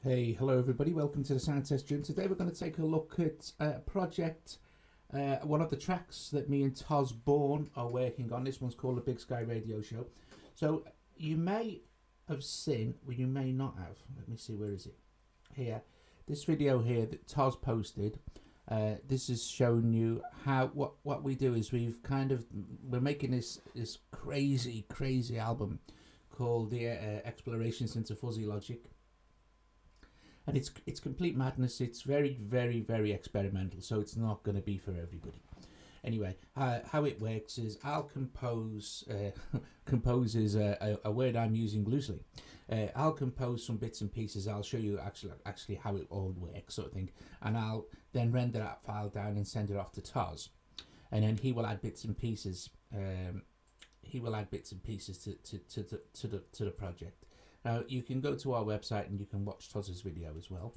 Hey, hello everybody, welcome to the Sound Test Gym. Today we're going to take a look at a project, one of the tracks that me and Toz Bourne are working on. This one's called the Big Sky Radio Show. So you may have seen, or you may not have, let me see, where is it? Here, this video here that Toz posted, this is showing you how, what we do is we're making this crazy album called the Explorations into Fuzzy Logic. And it's complete madness. It's very experimental, so it's not going to be for everybody. Anyway, how it works is I'll compose is a word I'm using loosely. I'll compose some bits and pieces. I'll show you actually how it all works, sort of thing, and I'll then render that file down and send it off to Toz, and then he will add bits and pieces. He will add bits and pieces to the project. Now you can go to our website and you can watch Toz's video as well,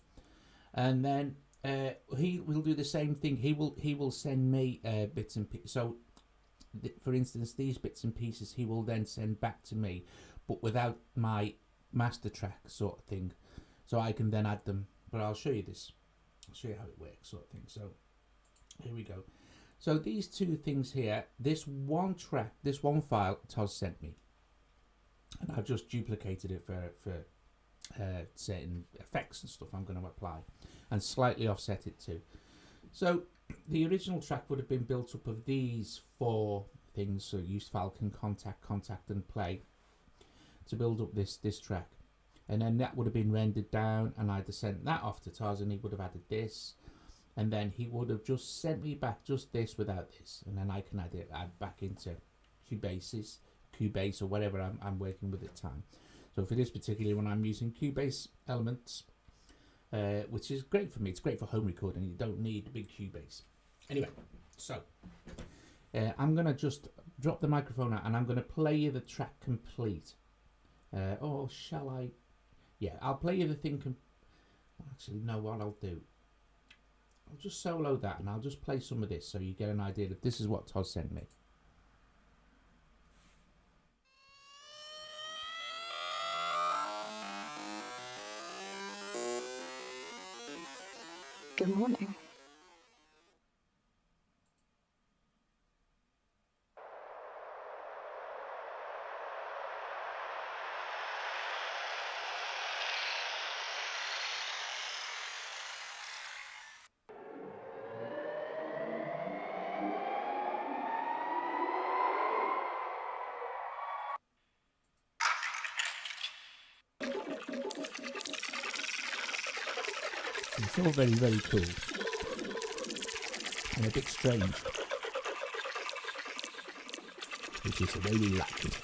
and then he will do the same thing. He will send me bits and pieces. So, for instance, these bits and pieces he will then send back to me, but without my master track sort of thing. So I can then add them. But I'll show you this. I'll show you how it works, sort of thing. So here we go. So these two things here, this one track, this one file Toz sent me. And I've just duplicated it for certain effects and stuff I'm going to apply, and slightly offset it too. So the original track would have been built up of these four things. So use Falcon, contact and play to build up this track, and then that would have been rendered down, and I'd have sent that off to Toz, and he would have added this, and then he would have just sent me back just this without this, and then I can add back into Cubase or whatever I'm working with at the time. So for this particular one, I'm using Cubase Elements, which is great for me. It's great for home recording. You don't need big Cubase. Anyway, so I'm going to just drop the microphone out and I'm going to play you the track complete. Or shall I? Yeah, I'll play you the thing. Actually, no, what I'll do, I'll just solo that and I'll just play some of this so you get an idea that this is what Toz sent me. Good morning. It's all very cool and a bit strange, which is the way we like it.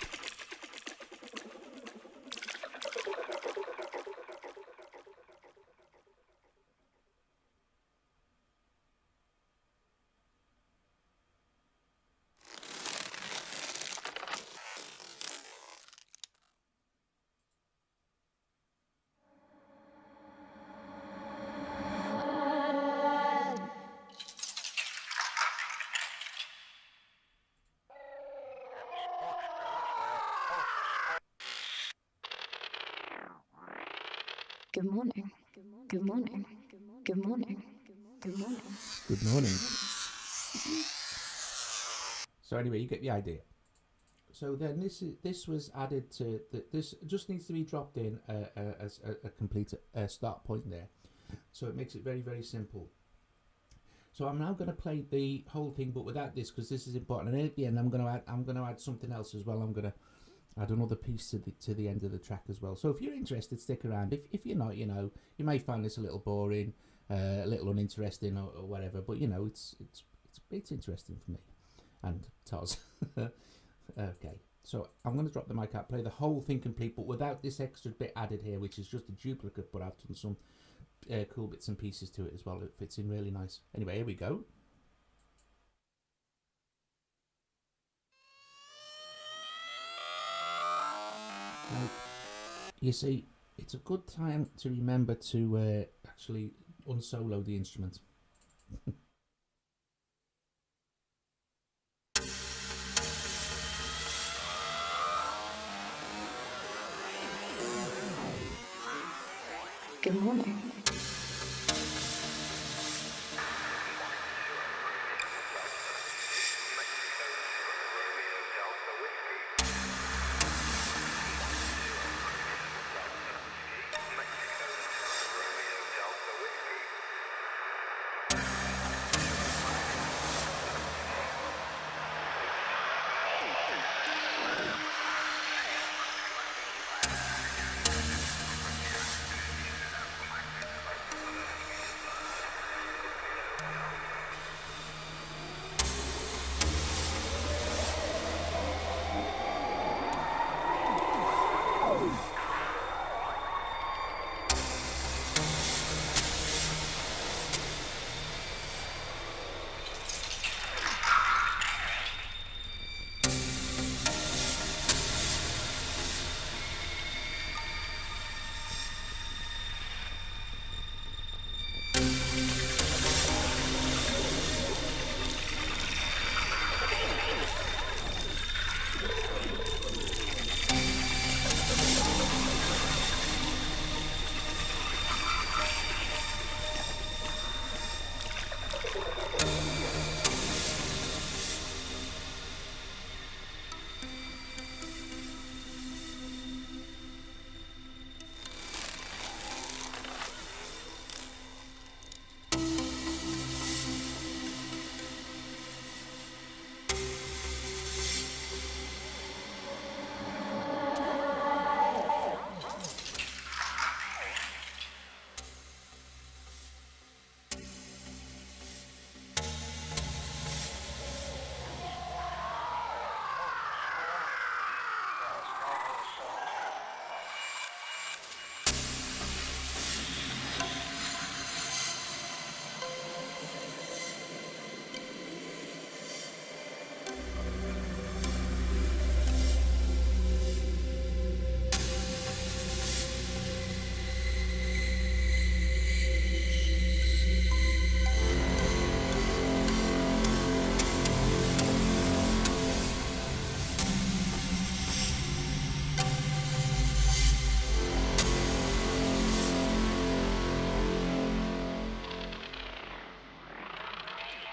Good morning. Good morning. Good morning. Good morning. Good morning. So anyway, you get the idea. So then this was added to this just needs to be dropped in as a complete start point there. So it makes it very simple. So I'm now going to play the whole thing, but without this because this is important. And at the end, I'm going to add something else as well. I'm going to add another piece to the end of the track as well. So if you're interested, stick around. If you're not, you may find this a little boring, a little uninteresting, or whatever. But it's interesting for me and Toz. Okay, so I'm going to drop the mic out, play the whole thing complete, but without this extra bit added here, which is just a duplicate. But I've done some cool bits and pieces to it as well. It fits in really nice. Anyway, here we go. Now, you see, it's a good time to remember to actually unsolo the instrument. Good morning.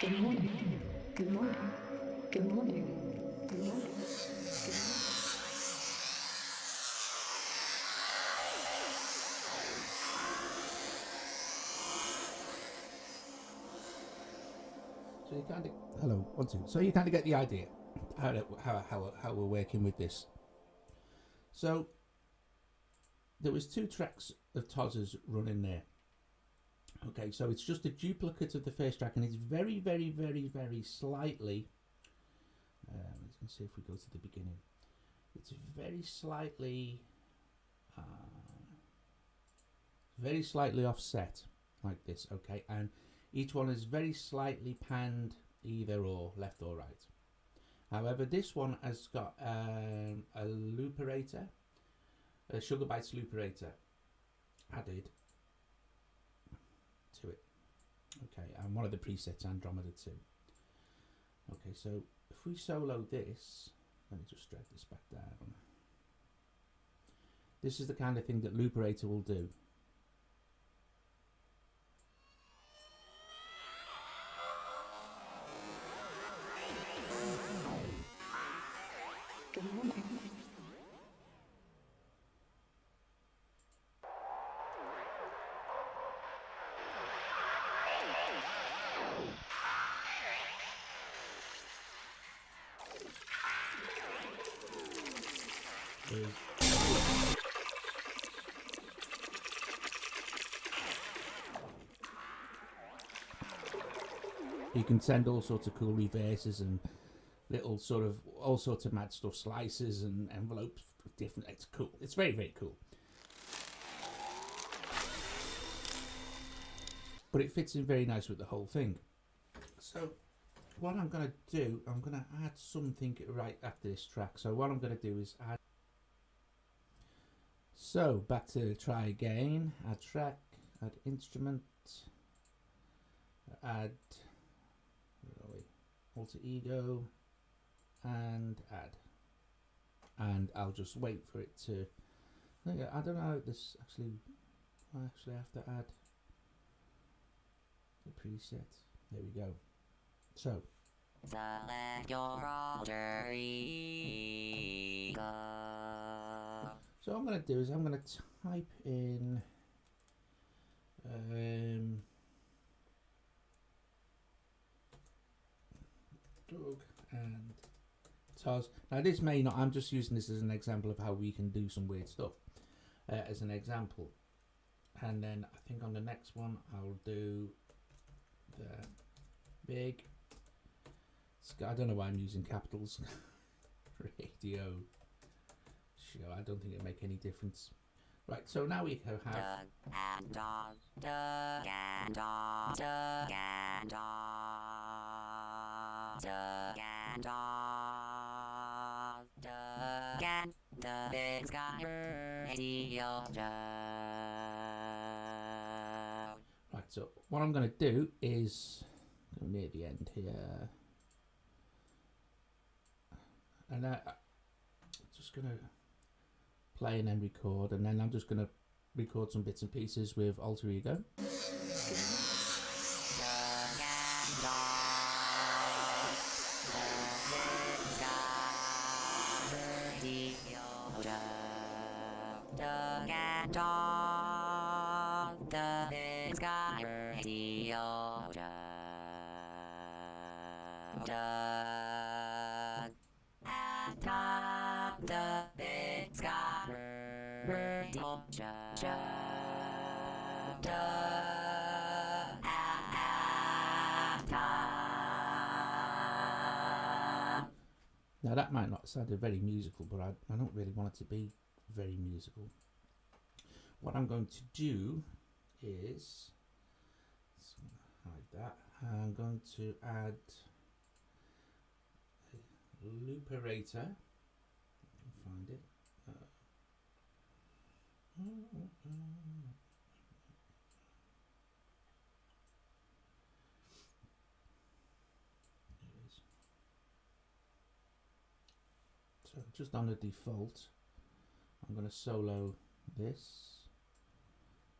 Good morning. Good morning. Good morning. Good morning. So you kind of hello, 1 2. So you kind of get the idea how we're working with this. So there was 2 tracks of Toz's running there. Okay, so it's just a duplicate of the first track, and it's very, very, very, very slightly. Let's see if we go to the beginning. It's very slightly offset like this. Okay, and each one is very slightly panned either or, left or right. However, this one has got a looperator, a Sugar Bites looperator added to it. Okay, and one of the presets, Andromeda 2. Okay, so if we solo this, let me just drag this back down. This is the kind of thing that looperator will do. Good morning. You can send all sorts of cool reverses and little sort of all sorts of mad stuff, slices and envelopes, different. It's cool. It's very, very cool. But it fits in very nice with the whole thing. So what I'm going to do, I'm going to add something right after this track. So what I'm going to do is add. So back to try again. Add track, add instrument, add alter ego, and add. And I'll just wait for it to. I don't know how this actually I actually have to add the preset. There we go. So select your alter ego. So what I'm going to do is I'm going to type in Doug and Taz. Now this may not, I'm just using this as an example of how we can do some weird stuff as an example. And then I think on the next one I'll do the big, I don't know why I'm using capitals, radio show. I don't think it'll make any difference. Right, so now we have Doug and Dog, Doug and Dog, Doug and Dog, Doug and Dog, Doug and the Big Sky Radio Show. Right, so what I'm going to do is go near the end here, and I'm just going to play and then record, and then I'm just going to record some bits and pieces with alter ego. Doug and Dog, the Big Sky Radio Show. Doug and Dog, the Big Sky Radio Show. Doug and Dog, the Big Sky Radio Show. Doug and Dog. Now that might not sound very musical, but I don't really want it to be very musical. What I'm going to do is, hide that, I'm going to add a looperator. I can find it. There it is. So just on the default, I'm going to solo this.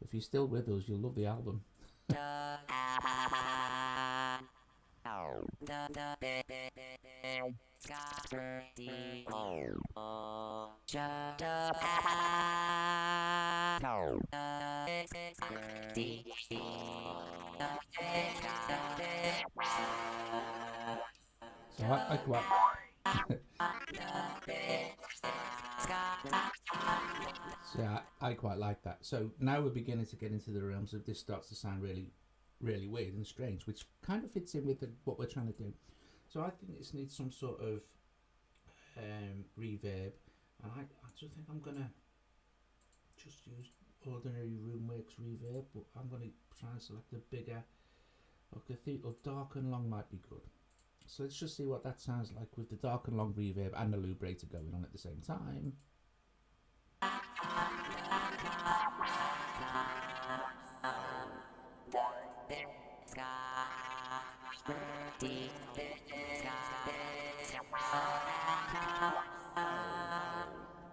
If you're still with us, you'll love the album. The Big Sky Radio Show. So I quite I quite like that. So now we're beginning to get into the realms of this starts to sound really, really weird and strange, which kind of fits in with what we're trying to do. So I think this needs some sort of reverb, and I just think I'm gonna just use ordinary Roomworks reverb, but I'm gonna try and select a bigger, or cathedral. Dark and long might be good. So let's just see what that sounds like with the dark and long reverb and the looperator going on at the same time.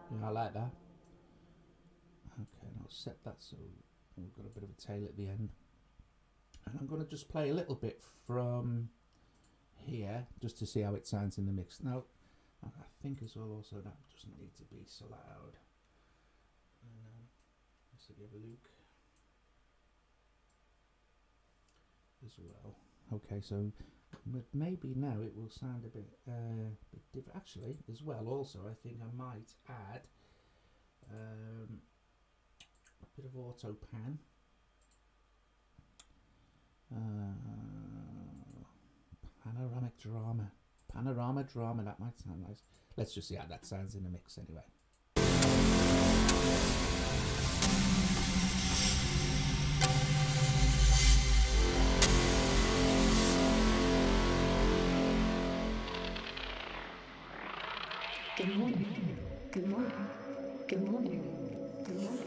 Yeah, I like that. Okay, and I'll set that so we've got a bit of a tail at the end. And I'm going to just play a little bit from here just to see how it sounds in the mix. Now, I think as well also that doesn't need to be so loud. Let's give a look as well. Okay, so maybe now it will sound a bit different. Actually, as well, also I think I might add a bit of auto pan. Panorama drama, that might sound nice. Let's just see how that sounds in the mix anyway. Good morning. Good morning. Good morning. Good morning.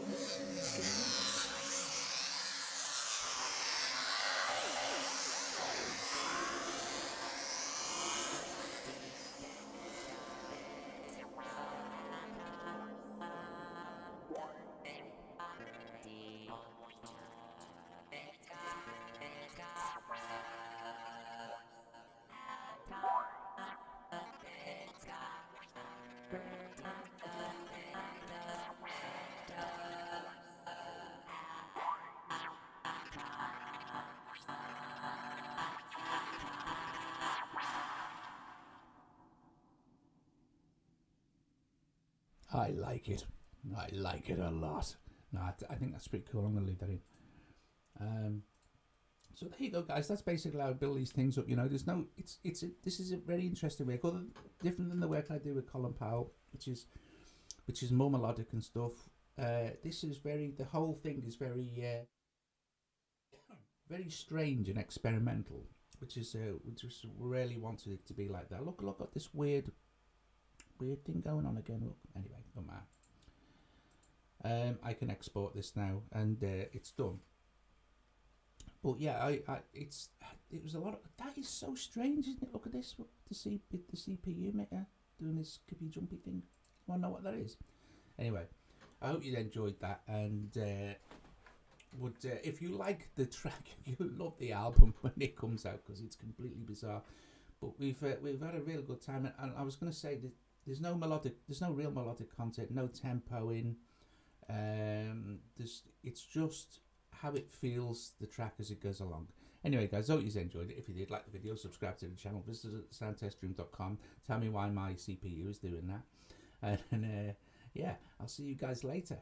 I like it. I like it a lot. No, I think that's pretty cool. I'm going to leave that in. So there you go, guys. That's basically how I build these things up. You know, there's no. This is a very interesting work, different than the work I do with Colin Powell, which is more melodic and stuff. This is the whole thing is very very strange and experimental, which is we just really wanted it to be like that. Look at this weird thing going on again. Look, anyway, no matter. I can export this now, and it's done. But yeah, it was a lot of that. Is so strange, isn't it? Look at this. Look, the CPU maker doing this skippy jumpy thing. I want to know what that is. Anyway, I hope you enjoyed that, and if you like the track, you'll love the album when it comes out because it's completely bizarre. But we've had a real good time, and I was going to say that there's no real melodic content, no tempo in. It's just how it feels, the track as it goes along. Anyway, guys, I hope you enjoyed it. If you did like the video, subscribe to the channel, visit soundtestroom.com. Tell me why my CPU is doing that. And yeah, I'll see you guys later.